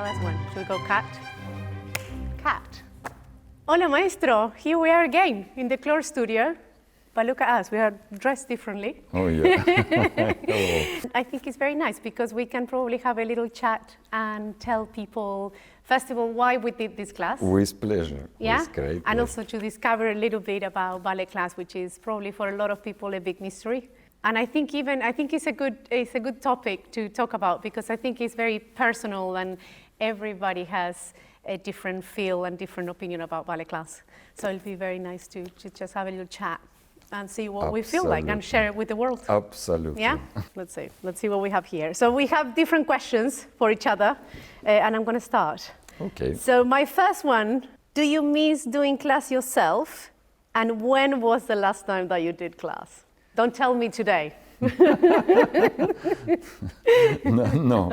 last one. Should we go cat? Cat. Hola, maestro. Here we are again in the Clore studio. But look at us, we are dressed differently. Oh, yeah. Hello. I think it's very nice because we can probably have a little chat and tell people, first of all, why we did this class. With pleasure. Yeah, with great and pleasure. also to discover a little bit about ballet class, which is probably for a lot of people a big mystery. And I think it's a good topic to talk about because I think it's very personal and everybody has a different feel and different opinion about ballet class. So it'll be very nice to just have a little chat and see what we feel like and share it with the world. Absolutely. Yeah? Let's see what we have here. So we have different questions for each other, and I'm going to start. Okay. So my first one, do you miss doing class yourself? And when was the last time that you did class? Don't tell me today. No.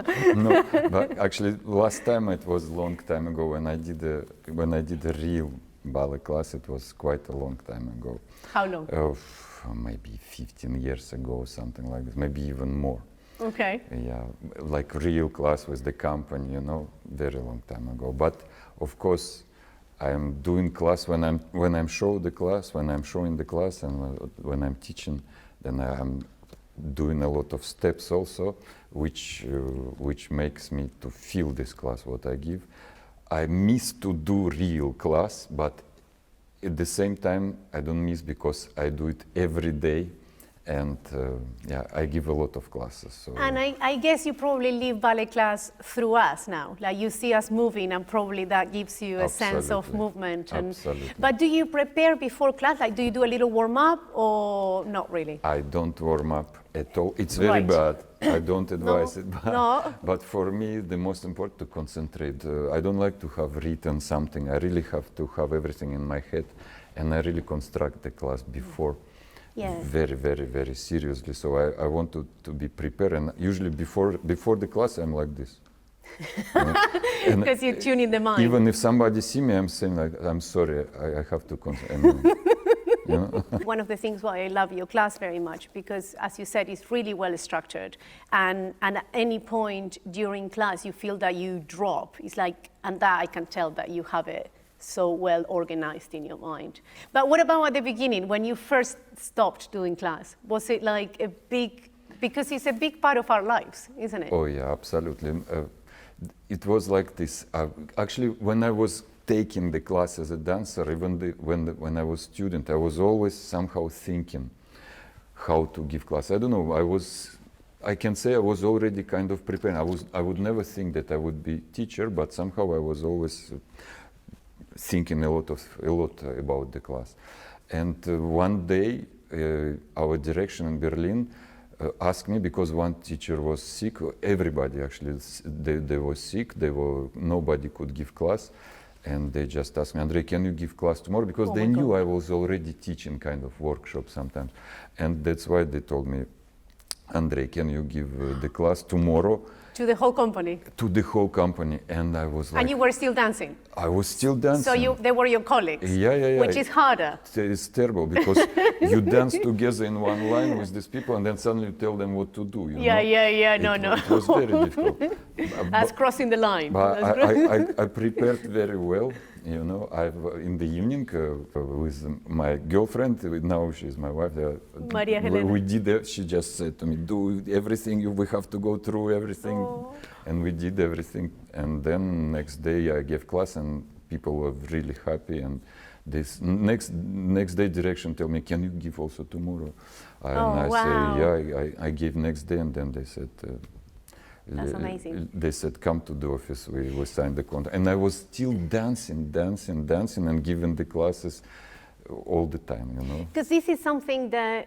But actually, last time it was a long time ago when I did a real ballet class. It was quite a long time ago. How long? Maybe 15 years ago or something like this, maybe even more. Okay. Yeah, like real class with the company, you know, very long time ago. But of course, I am doing class when I'm showing the class, and when I'm teaching, then I'm doing a lot of steps also, which makes me to feel this class what I give. I miss to do real class, but at the same time I don't miss because I do it every day, and I give a lot of classes. So. And I guess you probably live ballet class through us now. Like you see us moving, and probably that gives you a sense of movement. Absolutely. But do you prepare before class? Like, do you do a little warm up or not really? I don't warm up at all. It's very bad. I don't advise it. But for me, the most important to concentrate. I don't like to have written something. I really have to have everything in my head, and I really construct the class before. Yeah. Very, very, very seriously. So I want to be prepared, and usually before the class I'm like this. Because you tune in the mind. Even if somebody see me, I'm saying like, I'm sorry, I have to concentrate. You know? One of the things why I love your class very much, because as you said, it's really well structured, and at any point during class you feel that you drop. It's like, and that I can tell that you have it so well organized in your mind. But what about at the beginning, when you first stopped doing class? Was it like a big, because it's a big part of our lives, isn't it? Oh yeah, absolutely. It was like this. Actually, when I was taking the class as a dancer, even when I was student, I was always somehow thinking how to give class. I don't know, I can say I was already kind of prepared. I would never think that I would be teacher, but somehow I was always thinking a lot about the class. And one day, our direction in Berlin asked me, because one teacher was sick, everybody actually, they were sick, nobody could give class, and they just asked me, Andrey, can you give class tomorrow? Because they knew I was already teaching kind of workshop sometimes. And that's why they told me, Andrey, can you give the class tomorrow? To the whole company? To the whole company, and I was like... And you were still dancing? I was still dancing. So they were your colleagues? Yeah. Which is harder? It's terrible, because you dance together in one line with these people, and then suddenly you tell them what to do, you know? No. It was very difficult. That's crossing the line. But I prepared very well, you know. In the evening with my girlfriend, now she's my wife, Marianela. She just said to me, do everything, we have to go through everything. And we did everything. And then next day I gave class, and people were really happy. And this next day direction tell me, can you give also tomorrow? And I say, I gave next day, and then they said, that's amazing. They said, come to the office, we signed the contract. And I was still dancing, and giving the classes all the time, you know. Because this is something that,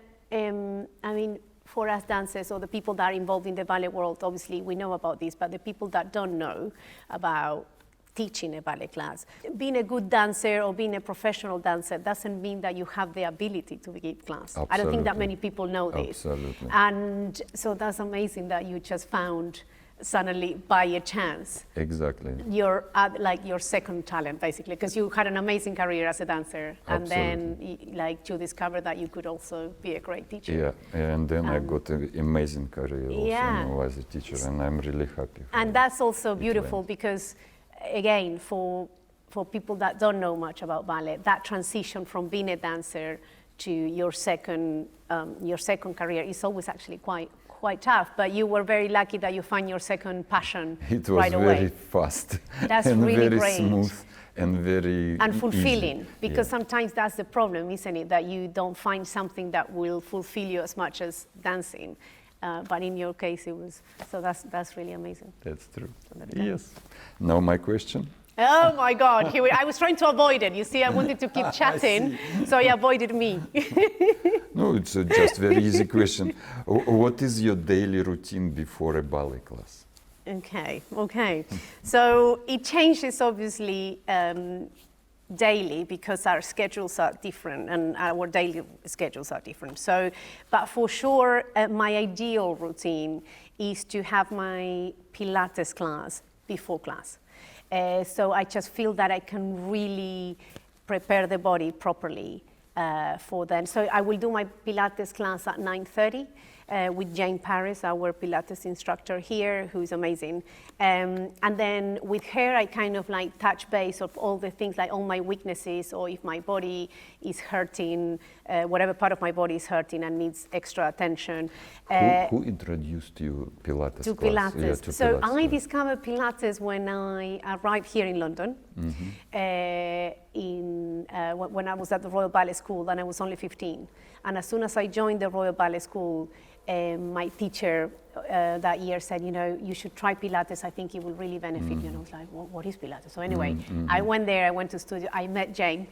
for us dancers or the people that are involved in the ballet world, obviously we know about this, but the people that don't know about teaching a ballet class, being a good dancer or being a professional dancer doesn't mean that you have the ability to give class. Absolutely. I don't think that many people know this. Absolutely. And so that's amazing that you just found suddenly by a chance Exactly. your like your second talent, basically, because you had an amazing career as a dancer, and then like you discovered that you could also be a great teacher. Yeah, and then I got an amazing career also, you know, as a teacher, and I'm really happy. And that's also beautiful because, again, for people that don't know much about ballet, that transition from being a dancer to your second career is always actually quite tough, but you were very lucky that you find your second passion right away. It was very fast. That's and really very great. Smooth and very and fulfilling, easy. because sometimes that's the problem, isn't it? That you don't find something that will fulfill you as much as dancing. But in your case, it was, so that's really amazing. That's true. Yes. Now my question. Oh my God, I was trying to avoid it. You see, I wanted to keep chatting, so he avoided me. No, it's just very easy question. What is your daily routine before a ballet class? Okay. So it changes obviously daily because our schedules are different and our daily schedules are different. So, but for sure, my ideal routine is to have my Pilates class before class. So I just feel that I can really prepare the body properly for that. So I will do my Pilates class at 9:30 with Jane Paris, our Pilates instructor here, who's amazing. And then with her, I kind of like touch base of all the things, like all my weaknesses, or if my body is hurting, whatever part of my body is hurting and needs extra attention. Who introduced you Pilates to class? Pilates. Yeah, to so Pilates. I discovered Pilates when I arrived here in London. When I was at the Royal Ballet School, and I was only 15. And as soon as I joined the Royal Ballet School, my teacher that year said, you know, you should try Pilates. I think it will really benefit you. And I was like, what is Pilates? So anyway, I went there, I went to studio, I met Jane.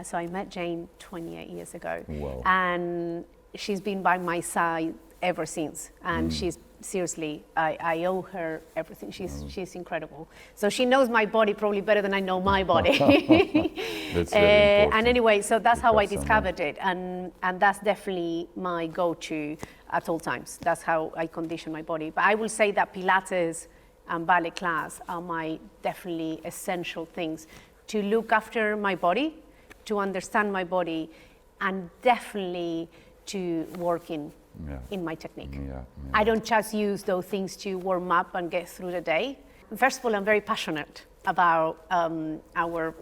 So I met Jane 28 years ago. Wow. And she's been by my side ever since. And she's, seriously, I owe her everything. She's incredible. So she knows my body probably better than I know my body. That's very important. And anyway, so that's how I discovered it. And that's definitely my go-to at all times. That's how I condition my body. But I will say that Pilates and ballet class are my definitely essential things to look after my body, to understand my body, and definitely to work in my technique. I don't just use those things to warm up and get through the day. First of all, I'm very passionate about our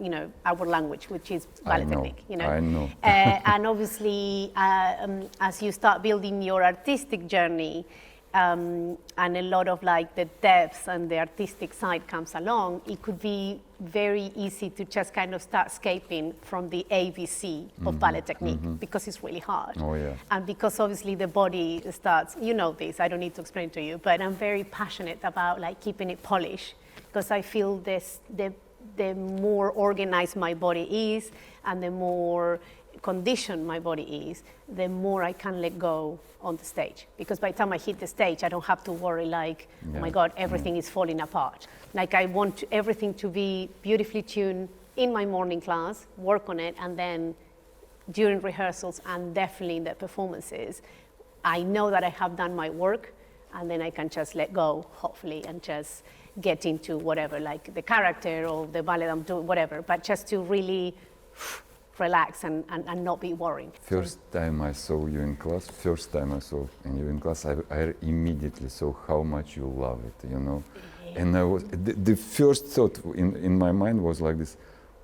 language, which is ballet technique. You know, I know. And obviously, as you start building your artistic journey, and a lot of like the depth and the artistic side comes along, it could be very easy to just kind of start escaping from the ABC of ballet technique because it's really hard. Oh, yeah. And because obviously the body starts, you know this, I don't need to explain to you, but I'm very passionate about like keeping it polished, because I feel the more organized my body is and the more conditioned my body is, the more I can let go on the stage. Because by the time I hit the stage, I don't have to worry like, oh my God, everything is falling apart. Like I want everything to be beautifully tuned in my morning class, work on it, and then during rehearsals and definitely in the performances, I know that I have done my work, and then I can just let go, hopefully, and just get into whatever, like the character or the ballet I'm doing, whatever, but just to really relax and not be worried. First time I saw you in class, I immediately saw how much you love it, you know. Yeah. And I was, the first thought in my mind was like this,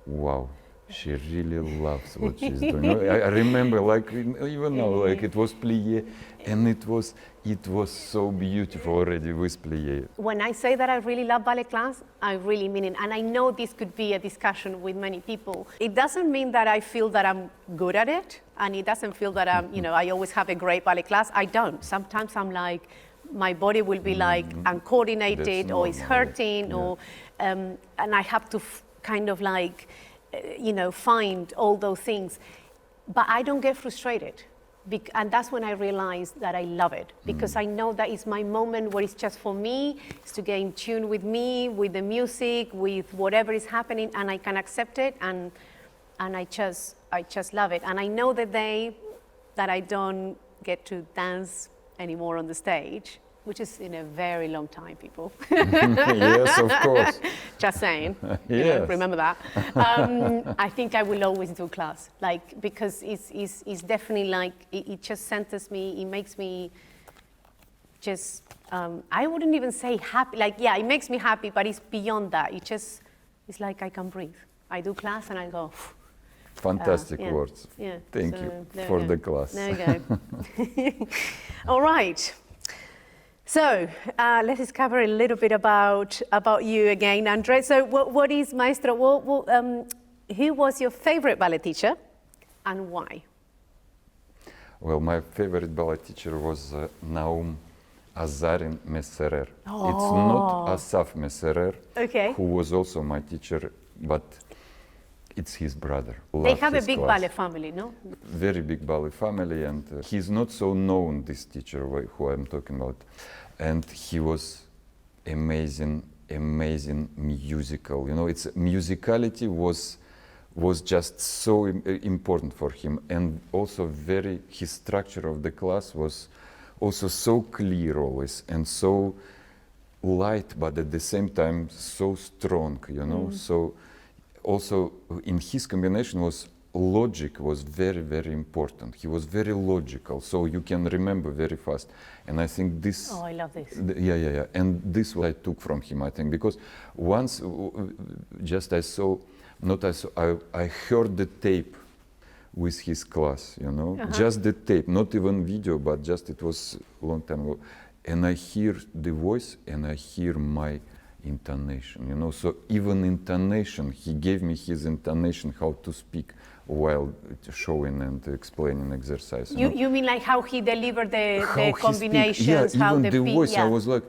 wow, she really loves what she's doing. I remember, like, even now, like it was plié, and it was so beautiful already with plié. When I say that I really love ballet class, I really mean it. And I know this could be a discussion with many people. It doesn't mean that I feel that I'm good at it, and it doesn't feel that I'm, you know, I always have a great ballet class. I don't. Sometimes I'm like, my body will be like uncoordinated, or it's hurting, or and I have to kind of like, you know, find all those things. But I don't get frustrated. And that's when I realized that I love it, because I know that it's my moment where it's just for me, it's to get in tune with me, with the music, with whatever is happening, and I can accept it, and I just love it. And I know the day that I don't get to dance anymore on the stage, which is in a very long time, people. Yes, of course. Just saying. Yes. Remember that. I think I will always do class, like, because it's definitely like, it just centers me, it makes me just, I wouldn't even say happy, like, yeah, it makes me happy, but it's beyond that. It's like I can breathe. I do class and I go, Fantastic words. Yeah. Thank So, you there for we the go. class. There you go. All right. So let's discover a little bit about you again, Andrey. So what is Maestro? Who was your favorite ballet teacher and why? Well, my favorite ballet teacher was Naum Azarin Messerer. It's not Asaf Messerer, Okay. who was also my teacher, but it's his brother. They have a his big class. ballet family, no? Very big ballet family, and he's not so known, this teacher who I'm talking about. And he was amazing musical. You know, its musicality was just so important for him, and also his structure of the class was also so clear always, and so light, but at the same time so strong. You know, so also in his combination logic was very important. He was very logical, so you can remember very fast. And I think this. Oh, I love this. Yeah. And this what I took from him, I think, because once I heard the tape with his class, you know, just the tape, not even video, but just it was a long time ago. And I hear the voice and I hear my intonation, you know. So even intonation, he gave me his intonation, how to speak while showing and explaining exercise. You mean like how he delivered the combinations? Yeah, how even the voice, yeah. I was like,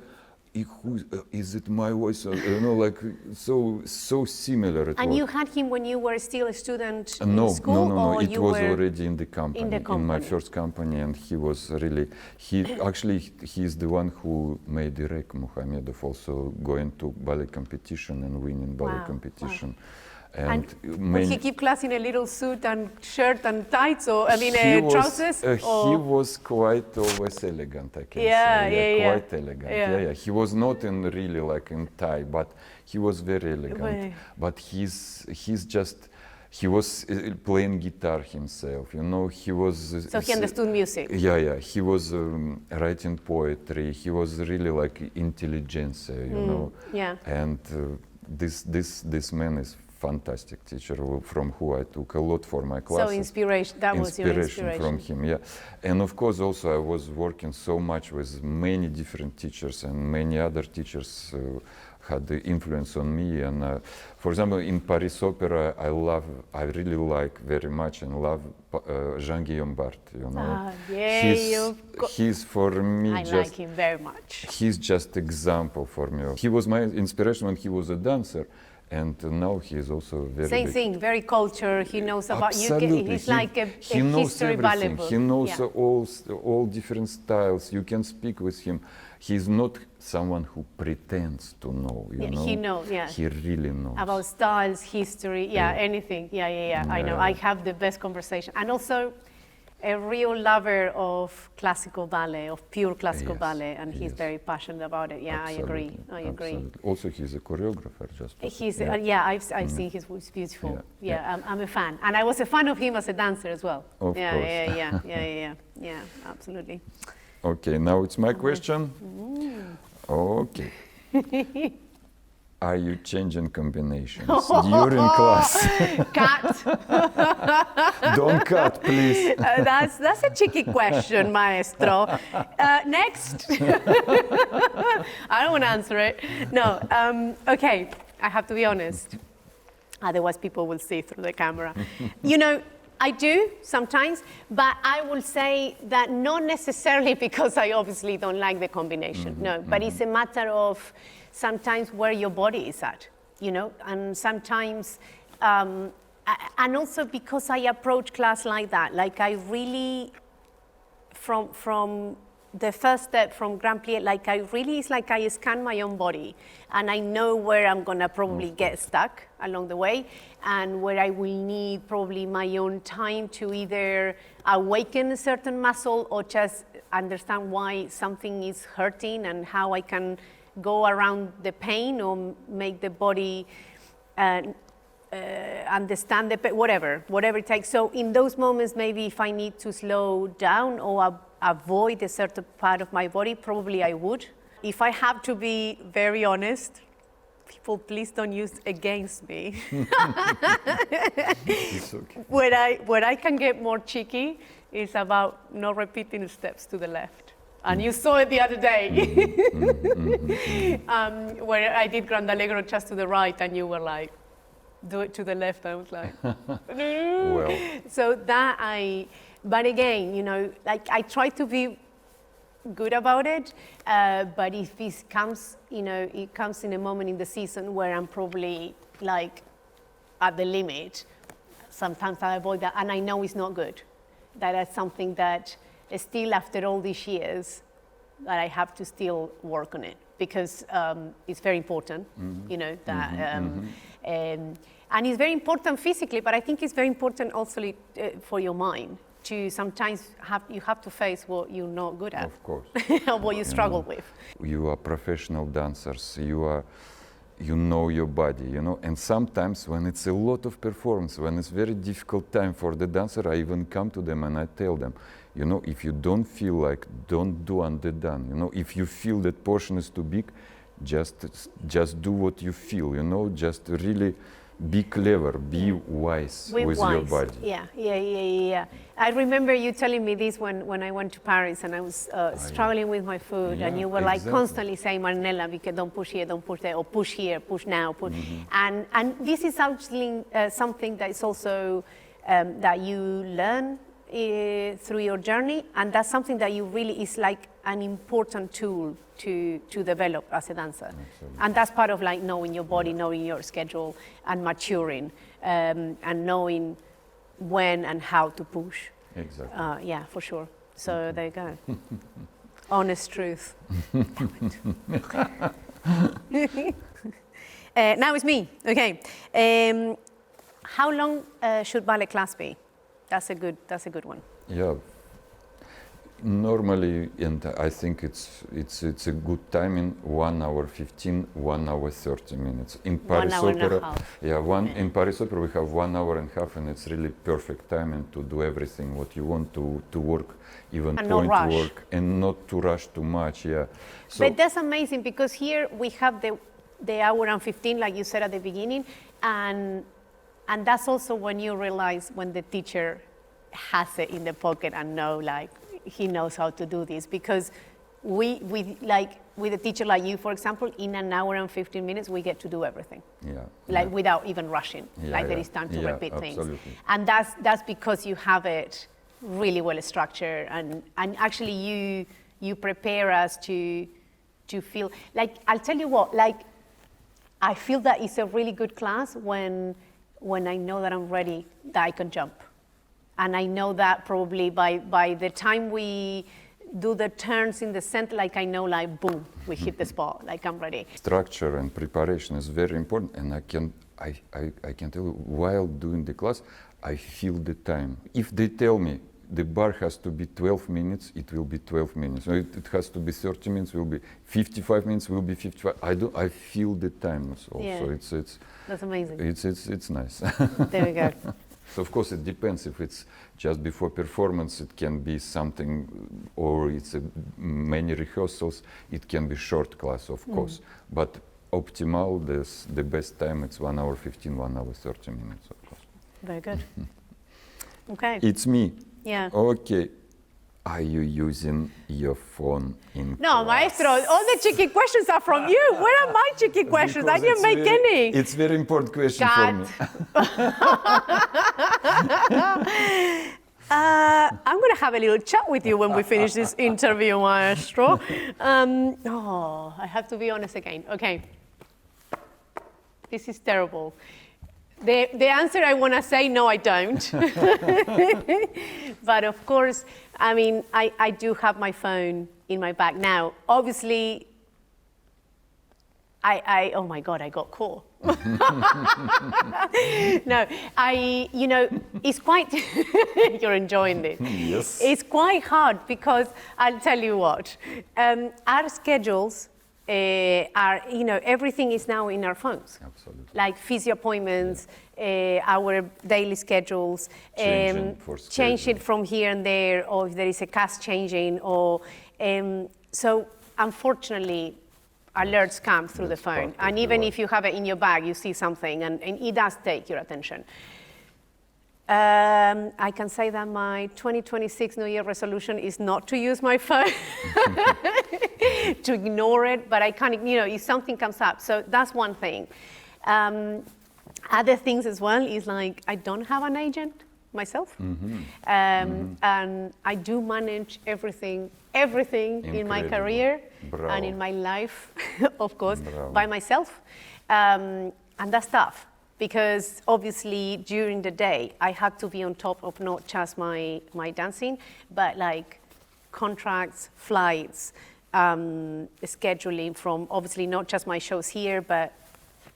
is it my voice? You know, like so similar it And was. you had him when you were still a student No, in school? no. Or It you was were already in the company, in my first company, and he was really. He's the one who made Irek Muhamedov also going to ballet competition and winning ballet competition. Wow. And would he keep class in a little suit and shirt and tights, or trousers? He was quite always elegant, I can say. Quite elegant. Yeah. He was not in really like in tie, but he was very elegant. But he was playing guitar himself. You know, he was. So he understood music. Yeah. He was writing poetry. He was really like intelligentsia, you know. Yeah. And this man is fantastic teacher from who I took a lot for my classes. So inspiration, that was your inspiration. From him, yeah. And of course also I was working so much with many different teachers, and many other teachers had the influence on me. And for example, in Paris Opera, I really like very much and love Jean-Guillaume Barthes, you know. He's for me I like him very much. He's just example for me. He was my inspiration when he was a dancer. And now he is also very Same thing, very cultured. He knows about you. He's like a history ballet book. He knows all different styles. You can speak with him. He's not someone who pretends to know. You know. He knows. Yeah. He really knows about styles, history. Anything. Yeah. I know. I have the best conversation, and also a real lover of classical ballet, of pure classical ballet, and he's very passionate about it. Yeah, Absolutely. I agree. Also, he's a choreographer. I've seen his voice, beautiful. I'm a fan, and I was a fan of him as a dancer as well. Of course. Yeah, absolutely. Okay, now it's my question. Okay. Are you changing combinations during class? Cut. Don't cut, please. That's a tricky question, Maestro. Next. I don't want to answer it. No. Okay, I have to be honest. Otherwise, people will see through the camera. You know, I do sometimes, but I will say that not necessarily because I obviously don't like the combination. But it's a matter of sometimes where your body is at, you know, and sometimes, and also because I approach class like that, like I really, from the first step from Grand Plie, like it's like I scan my own body, and I know where I'm gonna probably get stuck along the way, and where I will need probably my own time to either awaken a certain muscle or just understand why something is hurting and how I can go around the pain or make the body understand the pain, whatever it takes. So in those moments, maybe if I need to slow down or avoid a certain part of my body, probably I would. If I have to be very honest, people, please don't use against me. It's okay. Where I can get more cheeky is about not repeating steps to the left. And you saw it the other day, where I did Grand Allegro just to the right, and you were like, do it to the left. I was like, Well. So that but again, you know, like I try to be good about it, but if it comes, you know, it comes in a moment in the season where I'm probably like at the limit, sometimes I avoid that, and I know it's not good. That's something that still after all these years, that I have to still work on it, because it's very important, you know, that, and it's very important physically, but I think it's very important also for your mind to sometimes you have to face what you're not good at. Of course. What you struggle with. You are professional dancers, you know your body, you know, and sometimes when it's a lot of performance, when it's very difficult time for the dancer, I even come to them and I tell them, you know, if you don't feel like, don't do underdone, you know, if you feel that portion is too big, just do what you feel, you know, just really be clever, be wise with your body. Yeah. I remember you telling me this when I went to Paris and I was struggling with my food, and you were like constantly saying, Marianela, because don't push here, don't push there, or push here, push now, push. And this is actually something that is also that you learn through your journey, and that's something that you really is like an important tool to develop as a dancer. Absolutely. And that's part of like knowing your body, knowing your schedule, and maturing, and knowing when and how to push. Exactly. Yeah, for sure. So there you go. Honest truth. Now it's me. Okay. How long should ballet class be? That's a good one. Yeah. Normally, and I think it's a good timing, 1 hour 15, 1 hour 30 minutes. In Paris 1 hour Opera, and a half. Yeah, in Paris Opera we have 1 hour and a half, and it's really perfect timing to do everything what you want to work, even and point not rush. work, and not to rush too much. Yeah. So But that's amazing, because here we have the hour and 15, like you said at the beginning, and that's also when you realize when the teacher has it in the pocket and know like he knows how to do this, because we like with a teacher like you, for example, in an hour and 15 minutes we get to do everything. Yeah. Like without even rushing. Like there is time to repeat absolutely. things. And that's because you have it really well structured, and actually you prepare us to feel like, I'll tell you what, like I feel that it's a really good class when I know that I'm ready, that I can jump. And I know that probably by the time we do the turns in the center, like I know, like boom, we hit the spot, like I'm ready. Structure and preparation is very important, and I can tell you, while doing the class, I feel the time. If they tell me the bar has to be 12 minutes, it will be 12 minutes. So it has to be 30 minutes, will be 55 minutes, will be 55. I feel the time also. Yeah. It's That's amazing. It's nice. There we go. So of course it depends. If it's just before performance, it can be something, or it's many rehearsals. It can be short class, of course. But optimal, the best time, it's 1 hour 15, 1 hour 30 minutes, of course. Very good. Okay. It's me. Yeah. Okay. Are you using your phone in No, class? maestro, all the cheeky questions are from you. Where are my cheeky questions? I didn't make any. It's very important question for me. I'm going to have a little chat with you when we finish this interview, maestro. I have to be honest again. Okay. This is terrible. The answer I want to say, no, I don't. But of course, I mean, I do have my phone in my bag. Now, obviously, oh my God, I got caught. No, it's quite, you're enjoying it. Yes. It's quite hard because I'll tell you what, our schedules are, everything is now in our phones. Absolutely. Like physio appointments, our daily schedules, change it from here and there, or if there is a cast changing, or so unfortunately, alerts come through the phone, and even if you have it in your bag, you see something, and it does take your attention. I can say that my 2026 New Year resolution is not to use my phone, to ignore it, but I can't, if something comes up. So that's one thing. Other things as well is like, I don't have an agent myself. And I do manage everything in my career and in my life, of course, by myself. And that's tough because obviously during the day I had to be on top of not just my dancing, but like contracts, flights, scheduling from obviously not just my shows here, but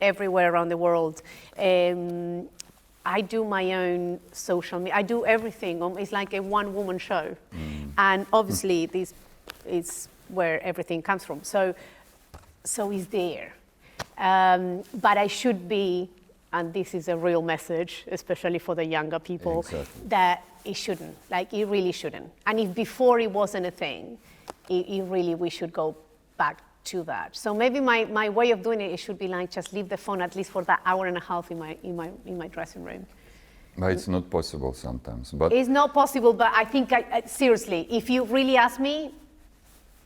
everywhere around the world. I do my own social media. I do everything. It's like a one-woman show. And obviously this is where everything comes from. So it's there. But I should be, and this is a real message, especially for the younger people, that it shouldn't. Like, it really shouldn't. And if before it wasn't a thing, we should go back to that. So maybe my way of doing it should be like just leave the phone at least for that hour and a half in my dressing room. But it's not possible sometimes. But it's not possible, but I think seriously, if you really ask me,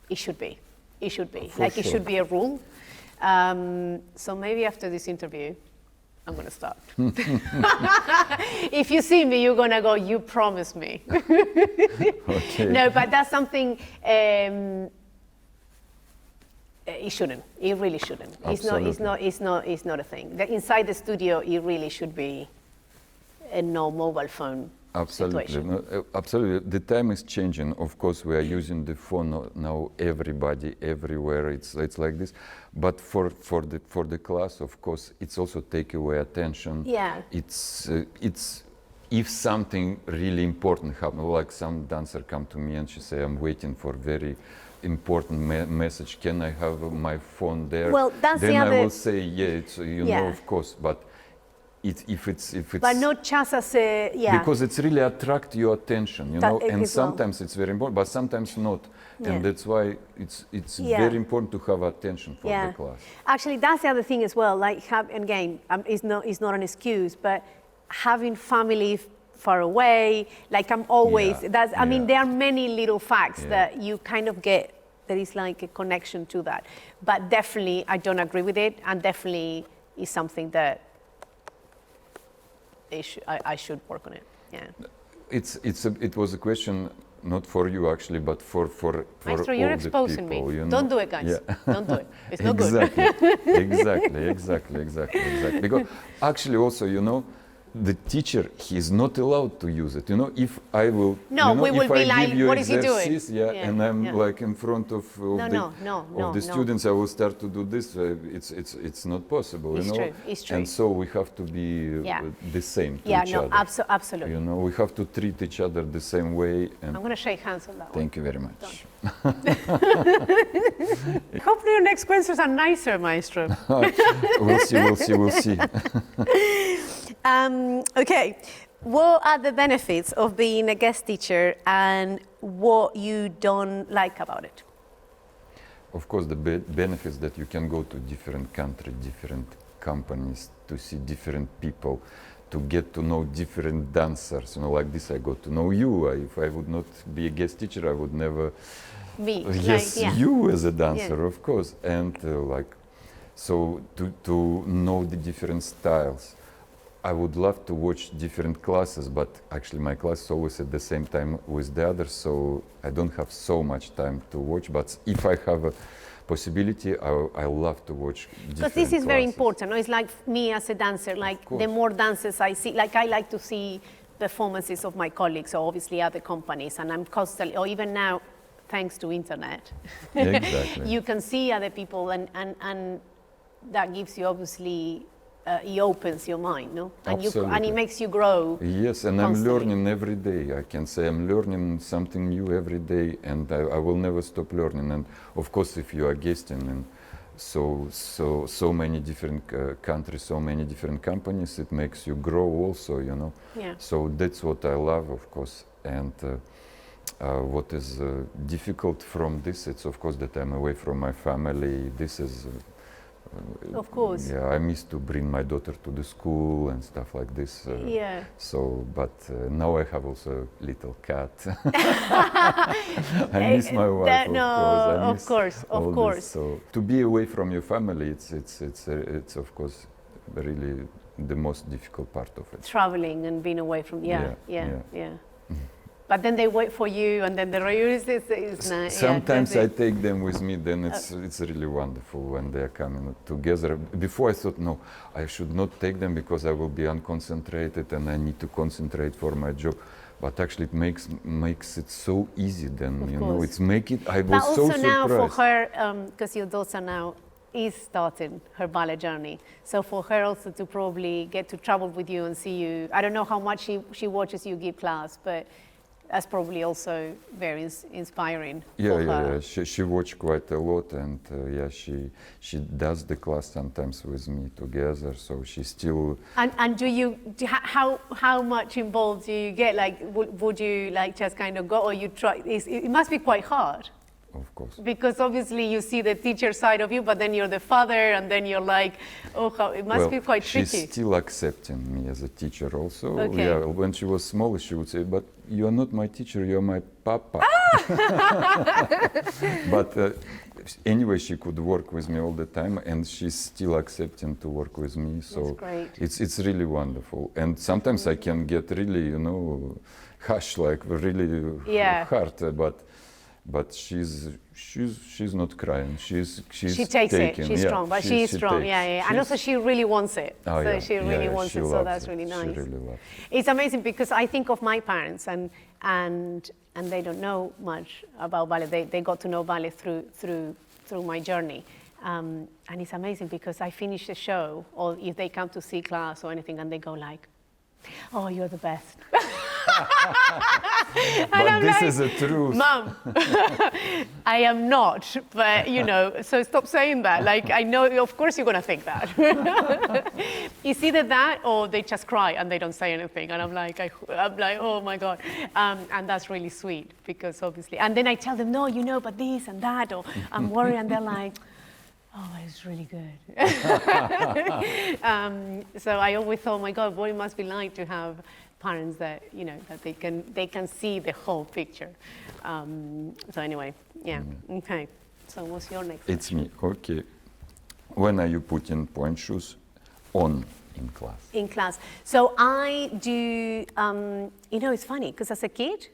it should be. It should be. Like sure. It should be a rule. So maybe after this interview, I'm gonna start. If you see me, you're gonna go, you promised me. Okay. No, but that's something. It shouldn't. It really shouldn't. Absolutely. It's not a thing. Inside the studio, it really should be a no mobile phone situation. No, absolutely. The time is changing. Of course, we are using the phone now. Everybody, everywhere. It's like this. But for the class, of course, it's also take away attention. Yeah. It's if something really important happens, like some dancer come to me and she say, "I'm waiting for very important message. Can I have my phone there?" Well, that's then the other. I will say, "Yeah, it's know, of course." But if it's but not just as a because it's really attract your attention, know, and sometimes it's very important, but sometimes not, and that's why it's very important to have attention for the class. Actually, that's the other thing as well. Like, it's not an excuse, but having family far away, like I'm always. I mean, there are many little facts that you kind of get. There is like a connection to that, but definitely I don't agree with it, and definitely is something that. I should work on it. Yeah. It was a question not for you actually, but for Maestro, all you're the exposing people, me. you know? Don't do it, guys. Yeah. Don't do it. It's not good. Exactly. Because actually also, the teacher, he's not allowed to use it. If I will, we will be like, what is he doing? And I'm like in front of the students, I will start to do this. It's not possible. It's true. And so we have to be the same to each other. Absolutely. We have to treat each other the same way. And I'm going to shake hands on that. Thank you very much. Hopefully your next questions are nicer, Maestro. We'll see. Okay, what are the benefits of being a guest teacher and what you don't like about it? Of course, the benefits that you can go to different countries, different companies, to see different people, to get to know different dancers. Like this, I got to know you. If I would not be a guest teacher, I would never. Me. You as a dancer, of course, and so to know the different styles. I would love to watch different classes, but actually my class is always at the same time with the others, so I don't have so much time to watch. But if I have a possibility, I love to watch different Because this is classes. very important. It's like me as a dancer, like the more dances I see, like I like to see performances of my colleagues or obviously other companies, and I'm constantly, or even now, thanks to internet. Exactly. You can see other people, and that gives you obviously, it opens your mind, no? And Absolutely. it makes you grow. Yes, and constantly. I'm learning every day. I can say I'm learning something new every day, and I will never stop learning. And of course, if you are guesting in so many different countries, so many different companies, it makes you grow also, you know. Yeah. So that's what I love, of course. And what is difficult from this, it's of course that I'm away from my family. This is Of course. yeah, I miss to bring my daughter to the school and stuff like this. Yeah. So, but now I have also a little cat. I miss my wife, of course. of course. So to be away from your family, it's of course really the most difficult part of it. Traveling and being away from, yeah. Yeah. But then they wait for you, and then the reunion is nice. Sometimes I take them with me, then it's really wonderful when they are coming together. Before I thought, no, I should not take them because I will be unconcentrated and I need to concentrate for my job. But actually it makes it so easy then, Of you course. know, it's make it, I was But so also surprised. now for her, because your daughter now is starting her ballet journey. So for her also to probably get to travel with you and see you, I don't know how much she watches you give class, but that's probably also very inspiring for her. Yeah. She watched quite a lot, and yeah, she does the class sometimes with me together. So she still. And how much involved do you get? Like, would you like just kind of go, or you try? It must be quite hard. Of course. Because obviously you see the teacher side of you, but then you're the father, and then you're like, oh, it must be quite tricky. She's still accepting me as a teacher also. Okay. Yeah, when she was small, she would say, but you're not my teacher, you're my papa. But anyway, she could work with me all the time, and she's still accepting to work with me. So That's great. it's really wonderful. And sometimes I can get really, you know, harsh, like really hard, but she's not crying. She takes taking, it. She's strong, but she's strong. Takes. And also she really wants it. Oh, so yeah. she really wants it. So that's really nice. She really loves it. It's amazing because I think of my parents, and they don't know much about ballet. They got to know ballet through my journey. And it's amazing because I finish the show, or if they come to see class or anything, and they go like, "Oh, you're the best." But this is the truth. Mom, I am not, but you know, so stop saying that. Like, I know, of course you're gonna think that. It's either that or they just cry and they don't say anything. And I'm like, oh my God. And that's really sweet because obviously, and then I tell them, no, you know, but this and that, or I'm worried, and they're like, oh, it's really good. So I always thought, oh my God, what it must be like to have parents that, you know, that they can see the whole picture. So anyway, yeah, okay. So what's your next It's question? me, okay. When are you putting point shoes on in class? In class. So I do, you know, it's funny, because as a kid,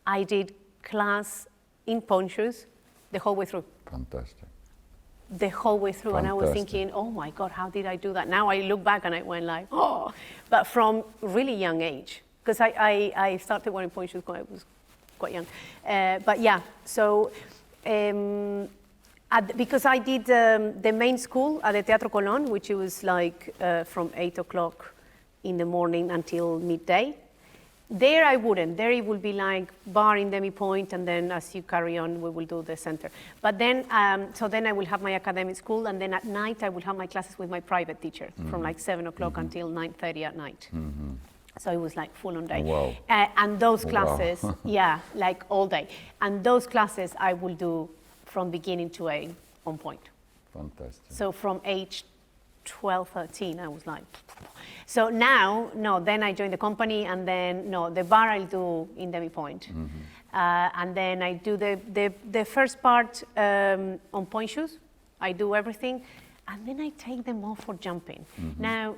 I did class in point shoes the whole way through. Fantastic. The whole way through. Fantastic. And I was thinking, oh my God, how did I do that? Now I look back and I went like, oh, but from really young age, because I started wearing point shoes when I was quite young. But yeah, so because I did the main school at the Teatro Colón, which was like from 8 o'clock in the morning until midday. There I wouldn't. There it would be like bar in demi-point, and then as you carry on, we will do the center. But then, so then I will have my academic school, and then at night I will have my classes with my private teacher from like 7 o'clock until 9:30 at night. So it was like full on day. Wow. And those classes, yeah, like all day. And those classes I will do from beginning to end on point. Fantastic. So from age 12, 13, I was like, so now, no, then I joined the company, and then, no, the bar I'll do in demi-point. And then I do the first part on point shoes. I do everything, and then I take them off for jumping. Now,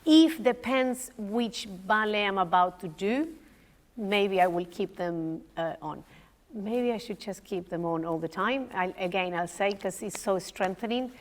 if depends which ballet I'm about to do, maybe I will keep them on. Maybe I should just keep them on all the time. I'll say, because it's so strengthening.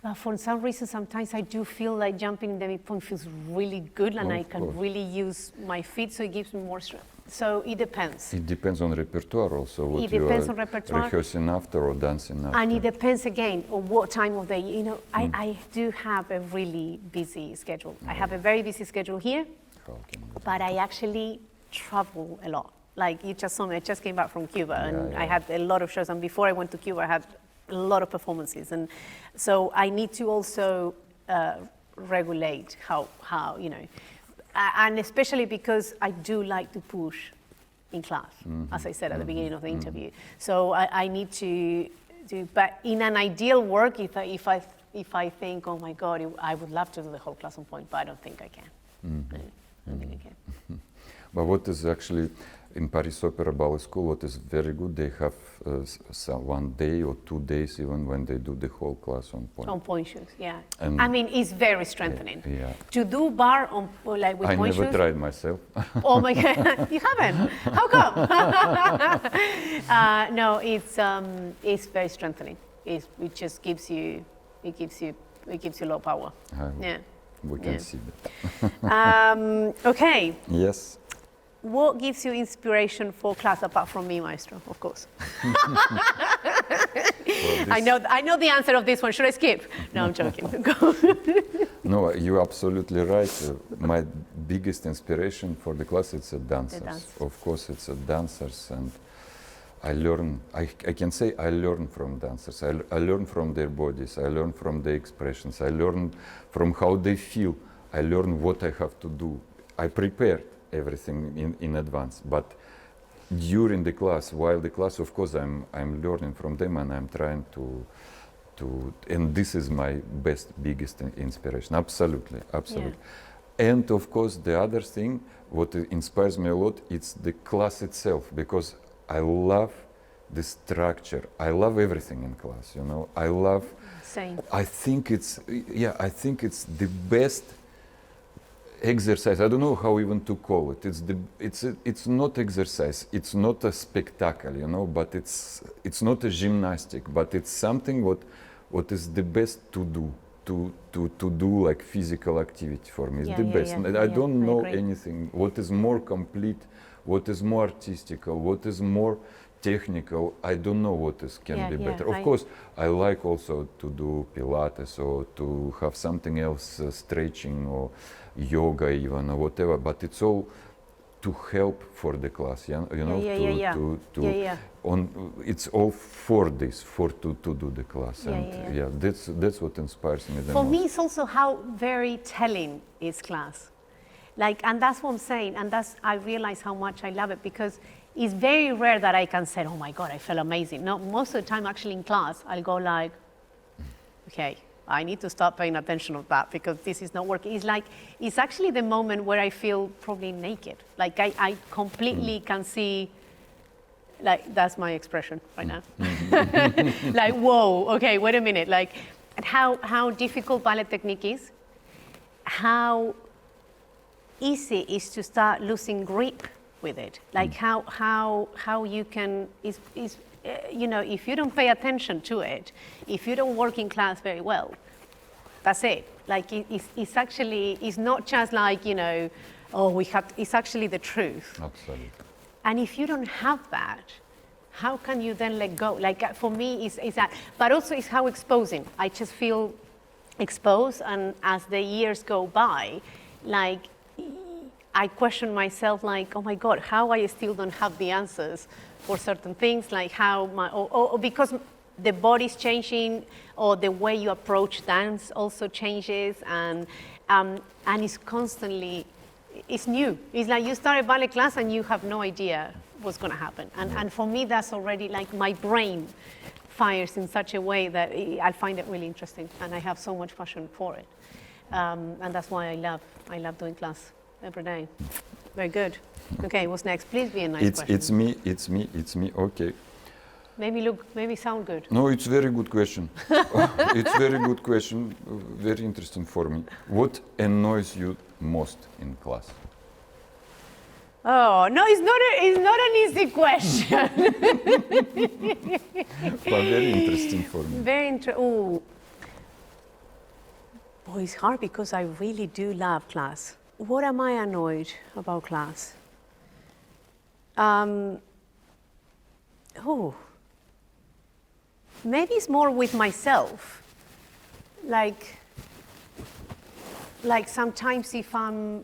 But for some reason, sometimes I do feel like jumping in demi-point feels really good, and I can really use my feet, so it gives me more strength. So it depends. It depends on repertoire also, what It you depends are on repertoire. rehearsing after or dancing after. And it depends again on what time of day. You know, I do have a really busy schedule. I have a very busy schedule here, but I actually travel a lot. Like you just saw me, I just came back from Cuba, and I had a lot of shows. And before I went to Cuba, I had a lot of performances. And so I need to also regulate how you know, and especially because I do like to push in class, as I said at the beginning of the interview. So I need to do, but in an ideal work, if I think, oh my God, I would love to do the whole class on point, but I don't think I can. I don't think I can. But what is actually in Paris Opera Ballet School, what is very good, they have one day or 2 days even when they do the whole class on point. On point shoes, yeah. And I mean, it's very strengthening. Yeah. To do bar on like with I point shoes. never tried myself. Oh my God, you haven't? How come? No, it's very strengthening. It just gives you, it gives you a lot of power. Yeah. We can see that. Okay. Yes. What gives you inspiration for class apart from me, maestro? Of course. I know the answer of this one. Should I skip? No, I'm joking. No, you're absolutely right. My biggest inspiration for the class is dancers. Of course, it's dancers, and I learn. I can say I learn from dancers. I learn from their bodies. I learn from their expressions. I learn from how they feel. I learn what I have to do. I prepare everything in advance, but during the class, while the class, of course, I'm learning from them, and I'm trying to and this is my biggest inspiration. Absolutely. Yeah. And of course, the other thing, what inspires me a lot, it's the class itself, because I love the structure. I love everything in class. You know, I love. Same. I think it's the best exercise. I don't know how even to call it. It's not exercise. It's not a spectacle, you know. But it's not a gymnastic. But it's something what is the best to do. To do like physical activity for me. It's the best. I don't know anything. What is more complete? What is more artistical? What is more technical? I don't know what can be better. Of course, I like also to do Pilates or to have something else, stretching or yoga even or whatever. But it's all to help for the class. You know, it's all for this, to do the class. That's what inspires me the most. For me, it's also how very telling is class. Like, and that's what I'm saying, and I realize how much I love it, because it's very rare that I can say, oh my God, I felt amazing. No, most of the time actually in class, I'll go like, okay, I need to start paying attention to that because this is not working. It's actually the moment where I feel probably naked. Like I completely can see, like that's my expression right now. Like, whoa, okay, wait a minute. Like how difficult ballet technique is, how easy it is to start losing grip with it. Like how you can, you know, if you don't pay attention to it, if you don't work in class very well, that's it. Like it's actually, it's not just like, you know, oh, it's actually the truth. Absolutely. And if you don't have that, how can you then let go? Like for me, it's that, but also it's how exposing. I just feel exposed, and as the years go by, like, I question myself, like, oh my God, how I still don't have the answers for certain things, like how or because the body's changing, or the way you approach dance also changes, and it's constantly, it's new. It's like you start a ballet class and you have no idea what's going to happen. And for me, that's already like my brain fires in such a way that I find it really interesting, and I have so much passion for it. And that's why I love doing class every day. Very good. Okay, what's next? Please be a nice question. It's me. Okay. Maybe sound good. No, it's very good question. It's very good question. Very interesting for me. What annoys you most in class? Oh no, it's not an easy question. But very interesting for me. Very interesting. Oh, boy, it's hard because I really do love class. What am I annoyed about class? Oh, maybe it's more with myself. Like sometimes if I'm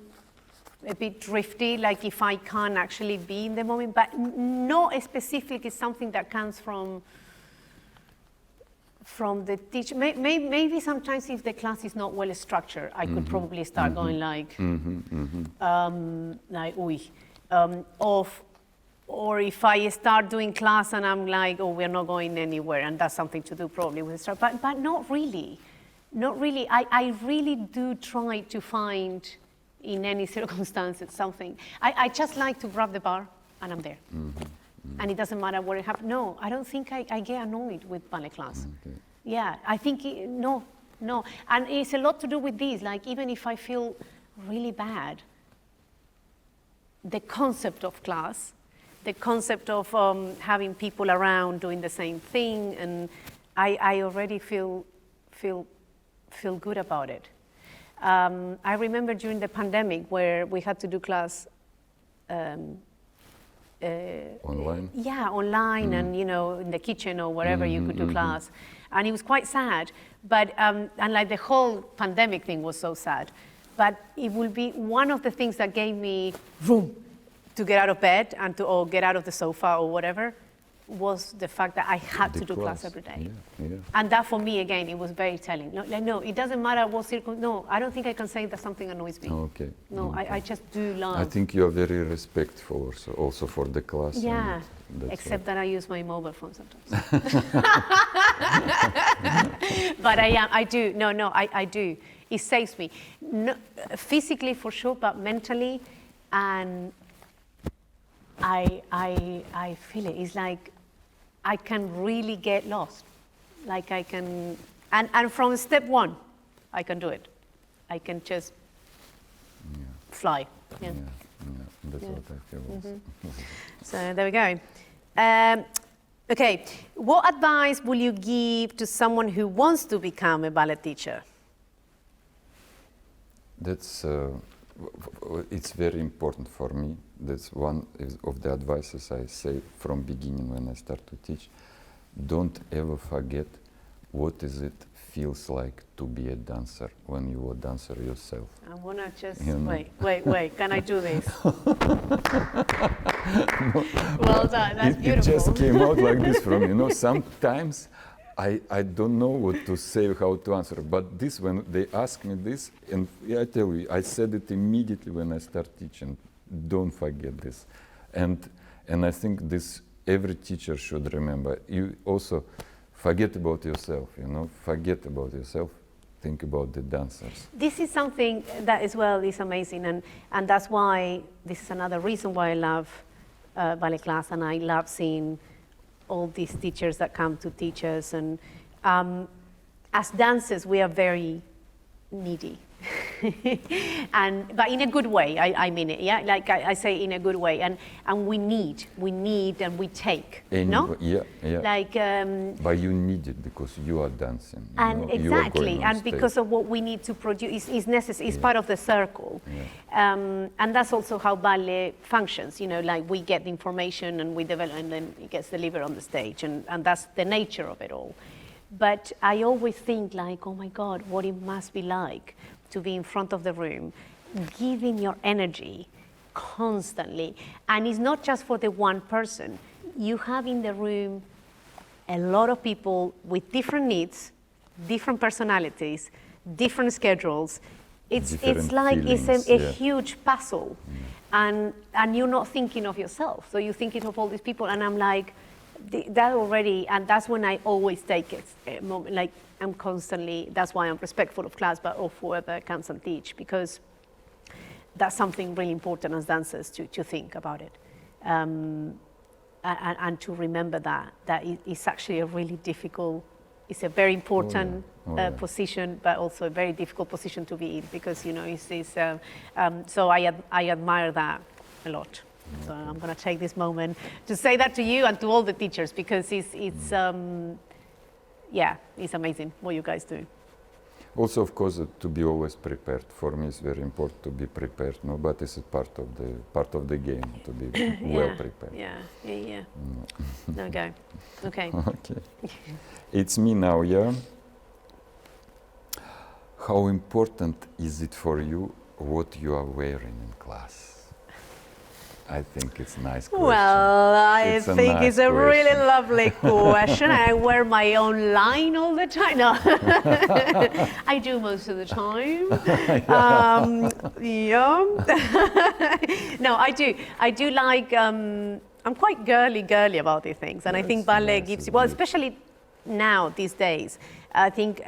a bit drifty, like if I can't actually be in the moment, but not specifically something that comes from the teacher. Maybe sometimes if the class is not well structured, I could probably start going like, or if I start doing class and I'm like, oh, we're not going anywhere, and that's something to do probably with the start, but not really. Not really. I really do try to find, in any circumstances, something. I just like to grab the bar and I'm there. And it doesn't matter what it happens. No, I don't think I get annoyed with ballet class. Okay. Yeah, I think, no. And it's a lot to do with this. Like, even if I feel really bad, the concept of class, the concept of having people around doing the same thing, and I already feel good about it. I remember during the pandemic where we had to do class Online? Yeah, online and, in the kitchen or wherever you could do class. And it was quite sad, but, and like the whole pandemic thing was so sad. But it will be one of the things that gave me room to get out of bed and or get out of the sofa or whatever, was the fact that I had to do class every day. Yeah. And that for me, again, it was very telling. No, it doesn't matter what no, I don't think I can say that something annoys me. Okay. No, okay. I just do love. I think you are very respectful also for the class. Yeah, except that I use my mobile phone sometimes. But I do. I do. It saves me. No, physically for sure, but mentally, and I feel it. It's like I can really get lost. Like I can, and from step one, I can do it. I can just fly. Yeah. That's what I feel. So there we go. Okay, what advice will you give to someone who wants to become a ballet teacher? That's it's very important for me. That's one of the advices I say from beginning when I start to teach. Don't ever forget what is it feels like to be a dancer when you are a dancer yourself. I want to just, wait, can I do this? Well done, that's beautiful. It just came out like this from, sometimes I don't know what to say, how to answer, but this, when they ask me this, and I tell you, I said it immediately when I start teaching, don't forget this. And I think this, every teacher should remember. You also forget about yourself, forget about yourself, think about the dancers. This is something that as well is amazing, and that's why, this is another reason why I love ballet class, and I love seeing all these teachers that come to teach us. And as dancers, we are very needy. But in a good way, I mean it, yeah? Like I say, in a good way. And we need and we take, no? Yeah. Like, but you need it because you are dancing. And exactly, and stage. because of what we need to produce is necessary, it's part of the circle. Yeah. And that's also how ballet functions, like we get the information and we develop, and then it gets delivered on the stage, and that's the nature of it all. But I always think like, oh my God, what it must be like to be in front of the room, giving your energy constantly. And it's not just for the one person. You have in the room a lot of people with different needs, different personalities, different schedules. It's like feelings, it's a huge puzzle. And you're not thinking of yourself. So you're thinking of all these people, and I'm like, that already, and that's when I always take it a moment, like I'm constantly, that's why I'm respectful of class, but of whoever comes and teach, because that's something really important as dancers to think about it. And to remember that it's actually a really difficult, it's a very important position, but also a very difficult position to be in, because, so I admire that a lot. So I'm going to take this moment to say that to you and to all the teachers, because it's amazing what you guys do. Also, of course, to be always prepared. For me, it's very important to be prepared. No, but it's a part of the game to be well prepared. Yeah. Okay. Okay. It's me now. Yeah. How important is it for you what you are wearing in class? I think it's a nice question. Well, I think it's a really lovely question. I wear my own line all the time. No, I do most of the time. No, I do. I do like. I'm quite girly about these things, and I think ballet gives you. Well, especially now these days, I think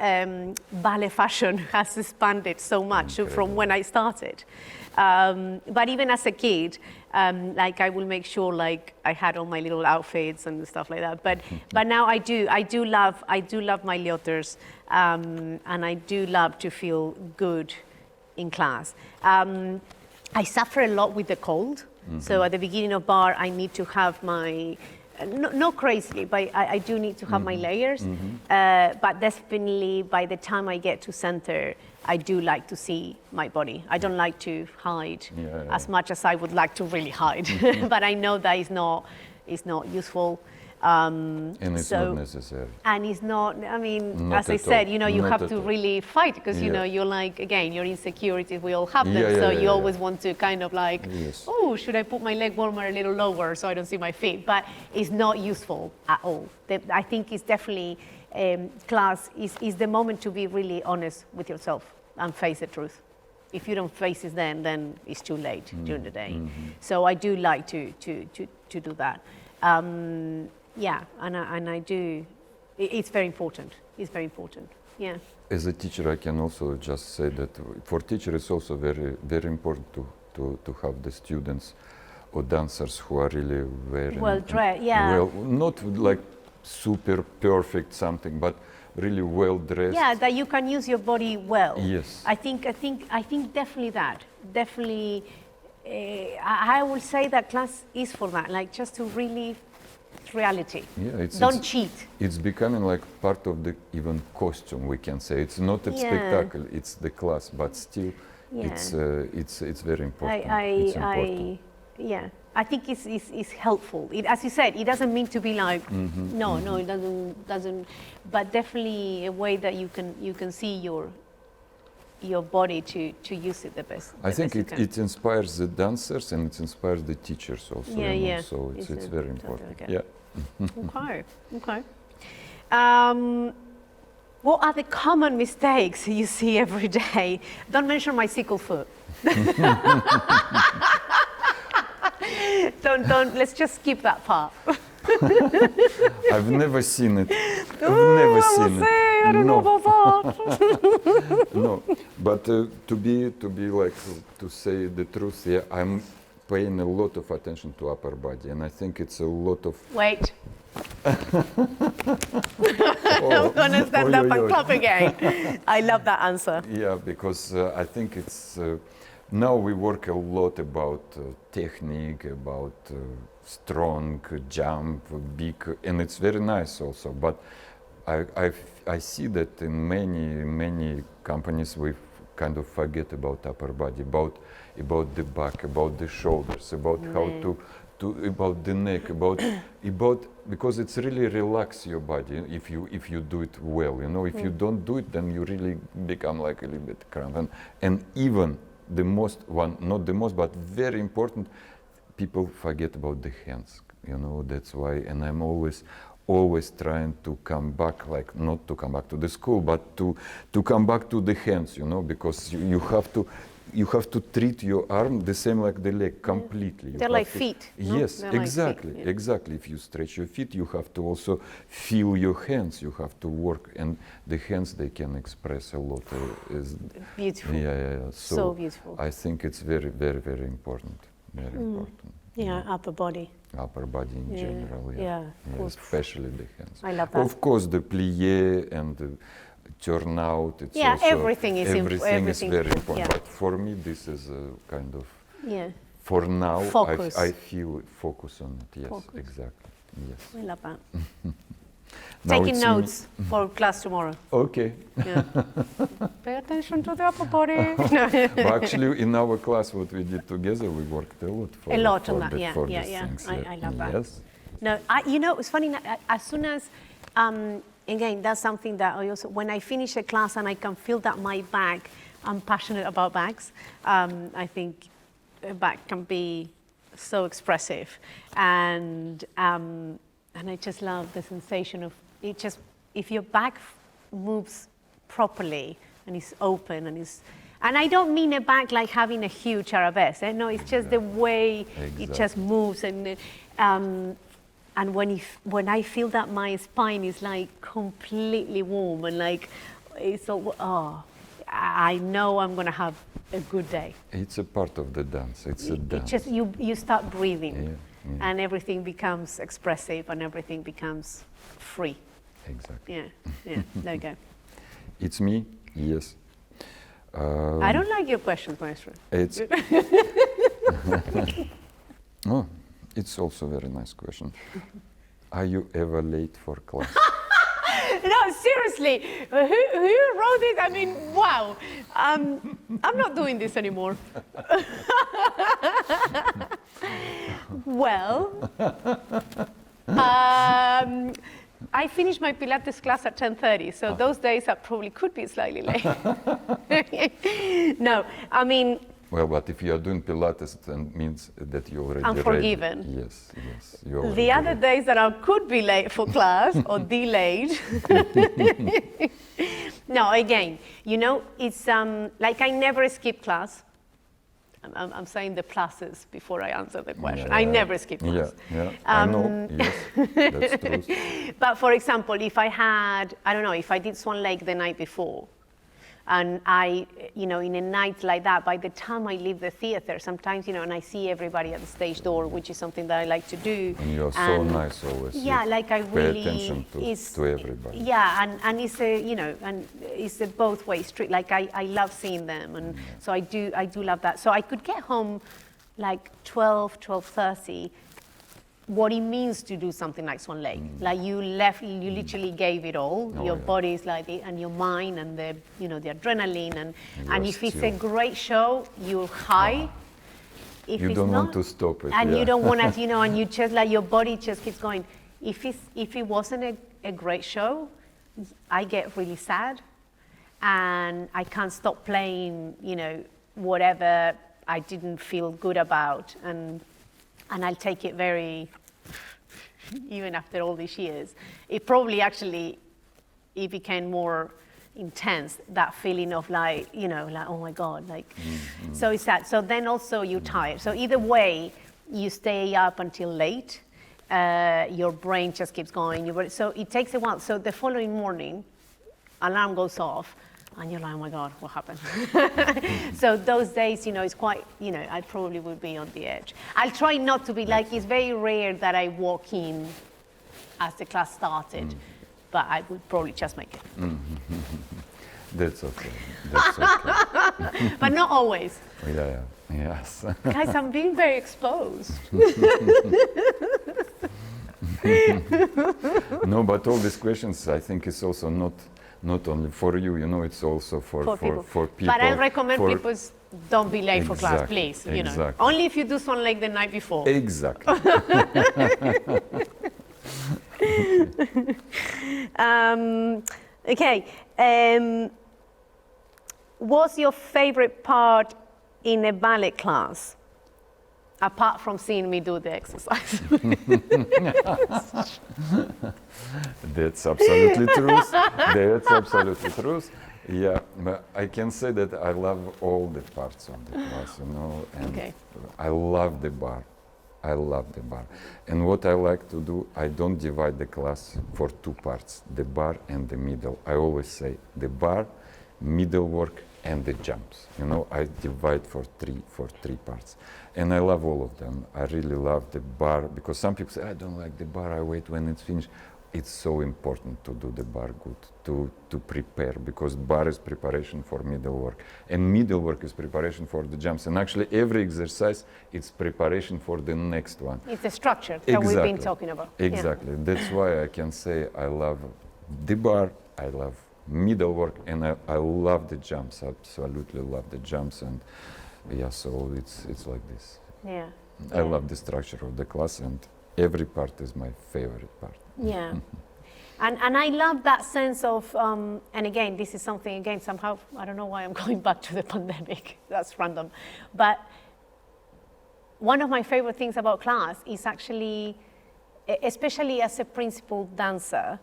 ballet fashion has expanded so much from when I started. But even as a kid, like I will make sure like I had all my little outfits and stuff like that. But now I do love my leotards, and I do love to feel good in class. I suffer a lot with the cold. So at the beginning of bar, I need to have my not crazily, but I do need to have my layers. But definitely by the time I get to center, I do like to see my body. I don't like to hide as much as I would like to really hide. But I know that it's not useful. And it's not necessary. And it's not, I mean, Not as I at said, all. you know, you Not have at to all. really fight because, you know, you're like, again, your insecurities, we all have them. So you always want to kind of like, oh, should I put my leg warmer a little lower so I don't see my feet? But it's not useful at all. I think it's definitely, class is the moment to be really honest with yourself and face the truth. If you don't face it then it's too late during the day. So I do like to do that. Yeah, and I do. It's very important. It's very important. Yeah. As a teacher, I can also just say that for teacher, it's also very, very important to have the students or dancers who are really very well dressed. Yeah. Well, not like super perfect something, but really well dressed. Yeah, that you can use your body well. Yes. I think definitely that. Definitely, I will say that class is for that. Like just to really. Reality. Yeah, don't cheat. It's becoming like part of the even costume, we can say. It's not a spectacle, it's the class, but still it's very important. It's important. Yeah, I think it's helpful. As you said, it doesn't mean to be like no, it doesn't. But definitely a way that you can see your body to use it the best. I think it inspires the dancers and it inspires the teachers also. Yeah. So it's very important. Okay. Yeah. Okay. What are the common mistakes you see every day? Don't mention my sickle foot. don't. Let's just skip that part. I've never seen it. I don't know about that. No, but to be like to say the truth, yeah, I'm paying a lot of attention to upper body, and I think it's a lot of. Wait. I'm gonna stand up and clap again. I love that answer. Yeah, because I think it's now we work a lot about technique, about strong jump, big, and it's very nice also. But I see that in many companies we kind of forget about upper body, about the back, about the shoulders, about how to about the neck, about because it's really relax your body if you do it well. You know, if you don't do it, then you really become like a little bit cramped. And even the most one, not the most, but very important, people forget about the hands. You know, that's why. And I'm always trying to come back, like not to come back to the school, but to come back to the hands, you know, because you have to treat your arm the same like the leg completely. They're like feet. Yes, no? exactly, like feet, exactly. If you stretch your feet, you have to also feel your hands. You have to work, and the hands they can express a lot. Beautiful. Yeah. So beautiful. I think it's very, very, very important. Very important. Yeah, upper body. Upper body in general, especially the hands. I love that. Of course, the plie and the turnout. It's everything is very important. Yeah. But for me, this is a kind of for now. Focus. I feel focus on it. Yes, Focus. exactly. Yes. I love that. Now Taking it's notes for class tomorrow. Okay. Yeah. Pay attention to the upper body. No. But actually, in our class, what we did together, we worked a lot for A lot for on that, the- yeah, for yeah, these yeah. things. I love that. Yes. No, you know, it's funny, as soon as, again, that's something that I also, when I finish a class and I can feel that my bag, I'm passionate about bags. I think a bag can be so expressive. And I just love the sensation of, it just, if your bag moves properly and is open and I don't mean a bag like having a huge arabesque. No, it's just the way it just moves and when I feel that my spine is like completely warm and like it's all, I know I'm gonna have a good day. It's a part of the dance. It's a dance. It's just you start breathing, Yeah. and everything becomes expressive and everything becomes free. Exactly. Yeah. There you go. It's me. Yes. I don't like your questions, Maestro. It's. Oh, it's also a very nice question. Are you ever late for class? No, seriously, who wrote this? I mean, wow. I'm not doing this anymore. Well, I finished my Pilates class at 10:30, so those days I probably could be slightly late. No, I mean, Well, but if you are doing Pilates, then means that you already I'm ready. forgiven. Yes, yes. You already the other ready. days that I could be late for class or delayed. No, again, you know, it's like I never skip class. I'm saying the pluses before I answer the question. I never skip class. Yeah, I know. Yes, that's true. But for example, if I had, I don't know, if I did Swan Lake the night before, and I, you know, in a night like that, by the time I leave the theater, sometimes, you know, and I see everybody at the stage door, which is something that I like to do. And you're so nice always. Yeah, you like I pay really attention to everybody. Yeah, and it's a, you know, and it's a both way street. Like I love seeing them, and so I do love that. So I could get home like 12:30. What it means to do something like Swan Lake, like you literally gave it all. Your body is like it, and your mind, and the, you know, the adrenaline, and if it's a great show, you're high. If You it's don't not, want to stop it. and yeah. you don't want to, you know, and you just like your body just keeps going. If it wasn't a great show, I get really sad, and I can't stop playing, you know, whatever I didn't feel good about, and I'll take it very, even after all these years. It probably actually, it became more intense, that feeling of like, you know, like, oh my God, like, so it's that. So then also you're tired. So either way, you stay up until late, your brain just keeps going. So it takes a while. So the following morning, alarm goes off, and you're like, oh my God, what happened? So those days, you know, it's quite, you know, I probably would be on the edge. I'll try not to be like, it's very rare that I walk in as the class started, but I would probably just make it. That's okay. That's okay. But not always. Yeah, yes. Guys, I'm being very exposed. No, but all these questions, I think, is also not only for you, you know, it's also for people. But I recommend people don't be late for class, Exactly, please. You know, exactly. only if you do Swan Lake the night before. Exactly. Okay. What's your favorite part in a ballet class, apart from seeing me do the exercise? That's absolutely truth. That's absolutely truth. Yeah, but I can say that I love all the parts of the class, you know, and I love the bar. I love the bar. And what I like to do, I don't divide the class for two parts, the bar and the middle. I always say the bar, middle work, and the jumps. You know, I divide for three parts. And I love all of them. I really love the bar, because some people say, I don't like the bar, I wait when it's finished. it's so important to do the bar good, to prepare, because bar is preparation for middle work, and middle work is preparation for the jumps. And actually, every exercise is preparation for the next one. It's the structure that we've been talking about. Exactly. Yeah. That's why I can say I love the bar, I love middle work, and I love the jumps. I absolutely love the jumps, and yeah, so it's like this. Yeah. I love the structure of the class, and every part is my favorite part. Yeah. And I love that sense of, and again, this is something, again, somehow, I don't know why I'm going back to the pandemic, that's random. But one of my favorite things about class is actually, especially as a principal dancer,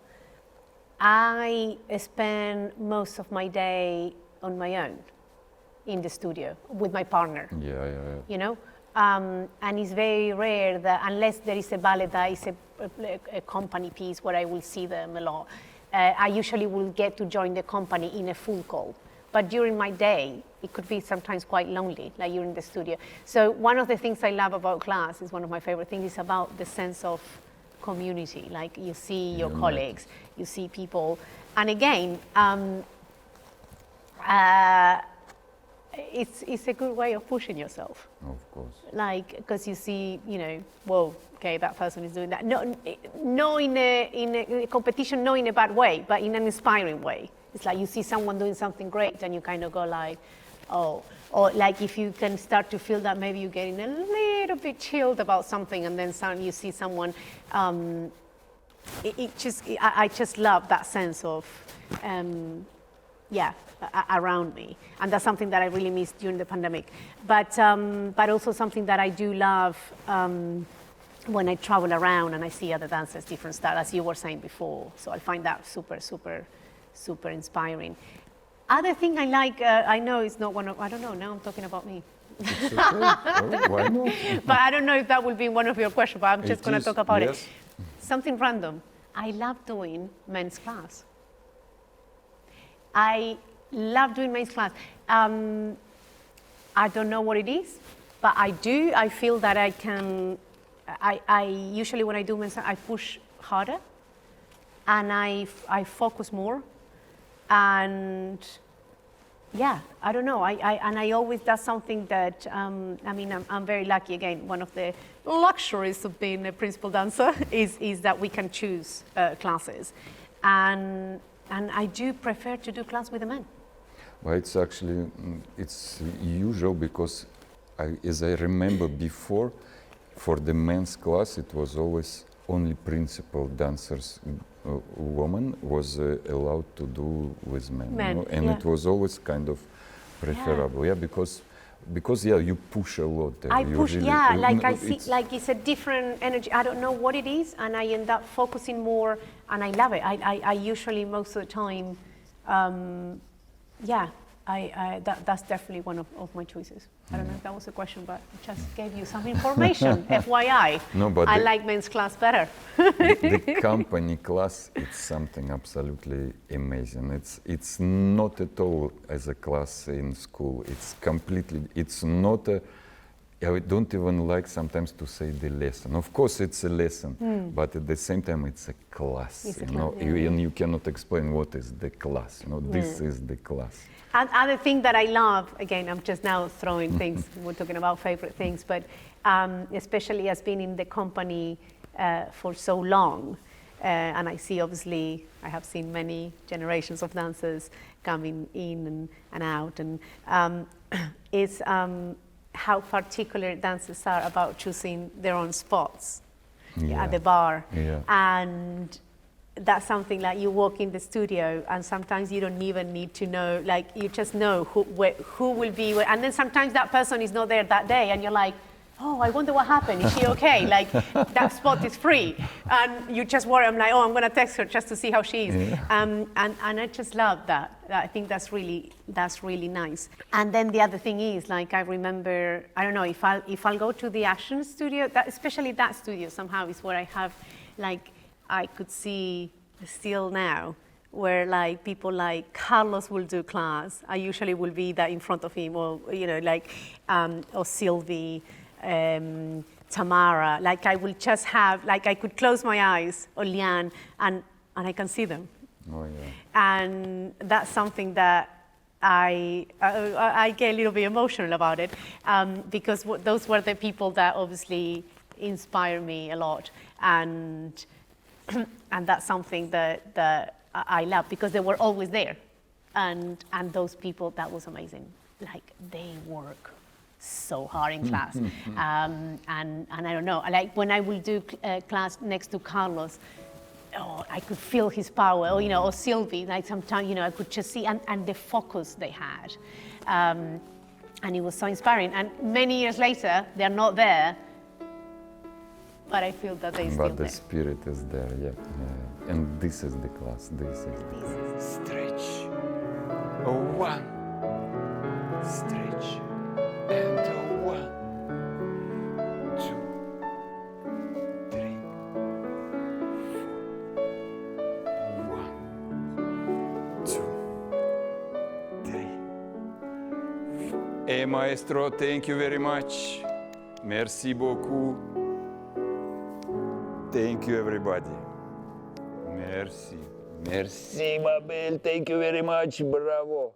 I spend most of my day on my own in the studio with my partner. Yeah. You know? And it's very rare that, unless there is a ballet that is a company piece where I will see them a lot, I usually will get to join the company in a full call. But during my day, it could be sometimes quite lonely, like you're in the studio. So one of the things I love about class, is one of my favorite things, is about the sense of community. Like you see your colleagues, you see people. And again, it's a good way of pushing yourself. Of course. Like, because you see, you know, whoa, okay, that person is doing that. No in a competition, not in a bad way, but in an inspiring way. It's like you see someone doing something great and you kind of go like, oh. Or like if you can start to feel that maybe you're getting a little bit chilled about something, and then you see someone, I just love that sense of, around me, and that's something that I really missed during the pandemic. But also something that I do love when I travel around and I see other dancers, different styles, as you were saying before. So I find that super inspiring. Other thing I like, I know it's not one of, I don't know, now I'm talking about me. It's okay. Oh, why not? But I don't know if that will be one of your questions, but I'm just going to talk about it. Yes. Something random. I love doing men's class. I love doing men's class. I don't know what it is, but I do. I feel that I can, I usually when I do men's class, I push harder and I focus more. And yeah, I don't know. I always, that's something that, I mean, I'm very lucky. Again, one of the luxuries of being a principal dancer is that we can choose classes. And I do prefer to do class with the men. Well, it's actually, it's usual because as I remember before, for the men's class, it was always only principal dancers, woman was allowed to do with men, you know? And it was always kind of preferable, because you push a lot there. I push, like I see, like it's a different energy. I don't know what it is, and I end up focusing more, and I love it. I usually, most of the time, that's definitely one of my choices. I don't know if that was a question, but I just gave you some information, FYI. No, but I like men's class better. the company class, it's something absolutely amazing. It's not at all as a class in school. It's completely, it's not a, I don't even like sometimes to say the lesson. Of course, it's a lesson, but at the same time, it's a class. It's a you know, class, and you cannot explain what is the class. You know, this is the class. And other thing that I love, again, I'm just now throwing things, we're talking about favorite things, but especially as being in the company for so long, and I see, obviously, I have seen many generations of dancers coming in and out, and is how particular dancers are about choosing their own spots at the bar. And that's something like you walk in the studio and sometimes you don't even need to know, like you just know who will be where, and then sometimes that person is not there that day and you're like, oh, I wonder what happened, is she okay? Like that spot is free and you just worry, I'm like, oh, I'm gonna text her just to see how she is. And I just love that. I think that's really nice. And then the other thing is, like I remember, I don't know, if I'll go to the action studio, especially that studio somehow is where I have, like, I could see still now where like people like Carlos will do class. I usually will be that in front of him, or you know, like or Sylvie, Tamara. Like I will just have, like I could close my eyes, or Liane, and I can see them. Oh, yeah. And that's something that I get a little bit emotional about it, because those were the people that obviously inspire me a lot, and that's something that I love, because they were always there, and those people, that was amazing. Like they work so hard in class, and I don't know, like when I will do class next to Carlos, oh, I could feel his power, or, or Sylvie, like sometimes, I could just see, and the focus they had. And it was so inspiring. And many years later, they're not there, but I feel that they're still there. But the spirit is there, yeah. And this is the class, this is. Stretch. Oh, 1. Stretch. And 1. 2. 3. 4. 1. 2. 3. 4. Hey, maestro, thank you very much. Merci beaucoup. Thank you, everybody. Merci. Merci, ma belle. Thank you very much. Bravo.